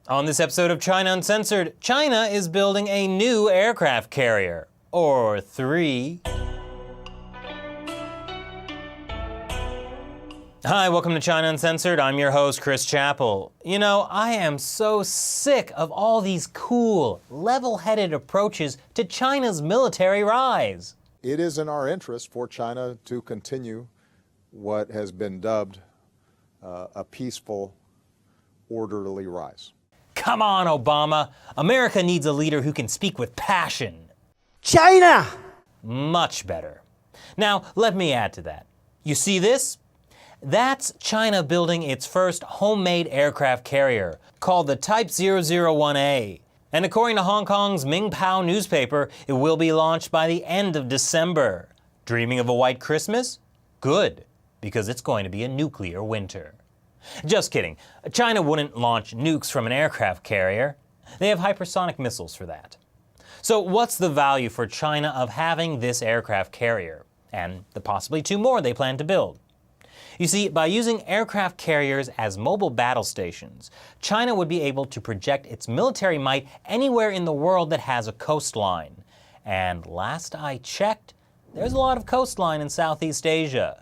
On this episode of China Uncensored, China is building a new aircraft carrier. Or three. Hi, welcome to China Uncensored. I'm your host, Chris Chappell. You know, I am so sick of all these cool, level-headed approaches to China's military rise. It is in our interest for China to continue what has been dubbed a peaceful, orderly rise. Come on, Obama. America needs a leader who can speak with passion. China! Much better. Now, let me add to that. You see this? That's China building its first homemade aircraft carrier, called the Type 001A. And according to Hong Kong's Ming Pao newspaper, it will be launched by the end of December. Dreaming of a white Christmas? Good, because it's going to be a nuclear winter. Just kidding. China wouldn't launch nukes from an aircraft carrier. They have hypersonic missiles for that. So what's the value for China of having this aircraft carrier, and the possibly two more they plan to build? You see, by using aircraft carriers as mobile battle stations, China would be able to project its military might anywhere in the world that has a coastline. And last I checked, there's a lot of coastline in Southeast Asia.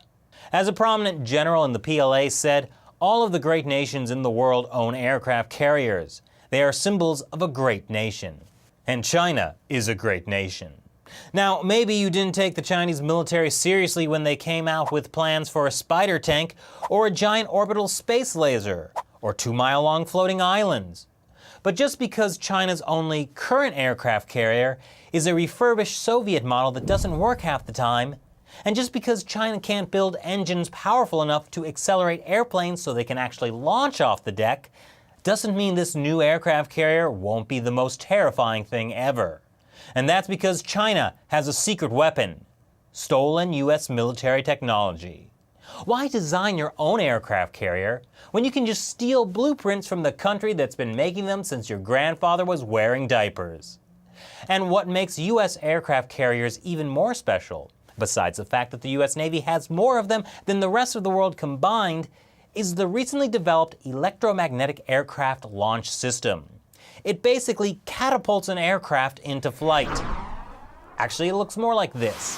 As a prominent general in the PLA said, all of the great nations in the world own aircraft carriers. They are symbols of a great nation. And China is a great nation. Now, maybe you didn't take the Chinese military seriously when they came out with plans for a spider tank, or a giant orbital space laser, or 2-mile-long floating islands. But just because China's only current aircraft carrier is a refurbished Soviet model that doesn't work half the time, and just because China can't build engines powerful enough to accelerate airplanes so they can actually launch off the deck, doesn't mean this new aircraft carrier won't be the most terrifying thing ever. And that's because China has a secret weapon: stolen US military technology. Why design your own aircraft carrier when you can just steal blueprints from the country that's been making them since your grandfather was wearing diapers? And what makes US aircraft carriers even more special, besides the fact that the US Navy has more of them than the rest of the world combined, is the recently developed electromagnetic aircraft launch system. It basically catapults an aircraft into flight. Actually, it looks more like this.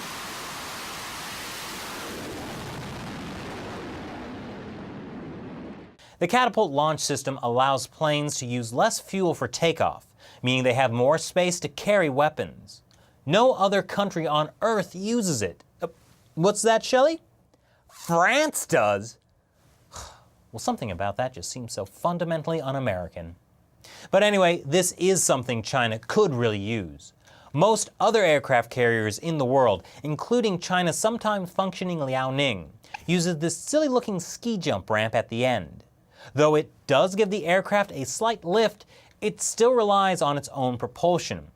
The catapult launch system allows planes to use less fuel for takeoff, meaning they have more space to carry weapons. No other country on Earth uses it. What's that, Shelley? France does? Well, something about that just seems so fundamentally un-American. But anyway, this is something China could really use. Most other aircraft carriers in the world, including China's sometimes functioning Liaoning, uses this silly-looking ski jump ramp at the end. Though it does give the aircraft a slight lift, it still relies on its own propulsion.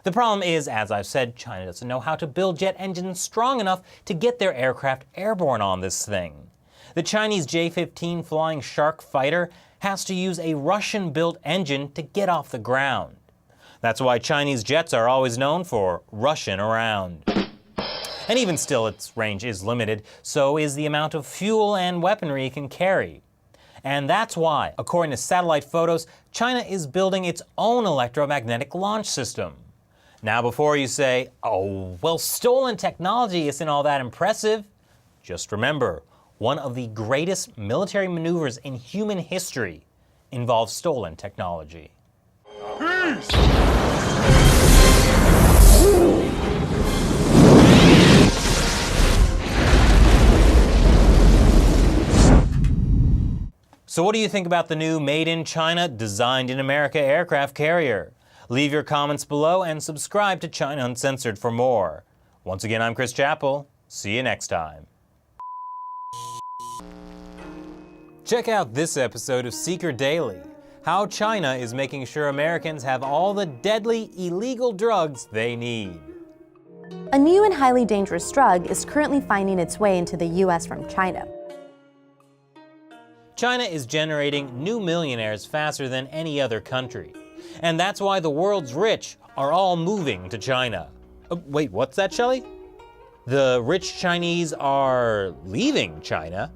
The problem is, as I've said, China doesn't know how to build jet engines strong enough to get their aircraft airborne on this thing. The Chinese J-15 Flying Shark fighter has to use a Russian-built engine to get off the ground. That's why Chinese jets are always known for rushing around. And even still, its range is limited, so is the amount of fuel and weaponry it can carry. And that's why, according to satellite photos, China is building its own electromagnetic launch system. Now before you say, oh, well, stolen technology isn't all that impressive, just remember, one of the greatest military maneuvers in human history involves stolen technology. Peace! So what do you think about the new Made in China, Designed in America aircraft carrier? Leave your comments below and subscribe to China Uncensored for more. Once again, I'm Chris Chappell. See you next time. Check out this episode of Seeker Daily, how China is making sure Americans have all the deadly, illegal drugs they need. A new and highly dangerous drug is currently finding its way into the US from China. China is generating new millionaires faster than any other country. And that's why the world's rich are all moving to China. Wait, what's that, Shelley? The rich Chinese are leaving China?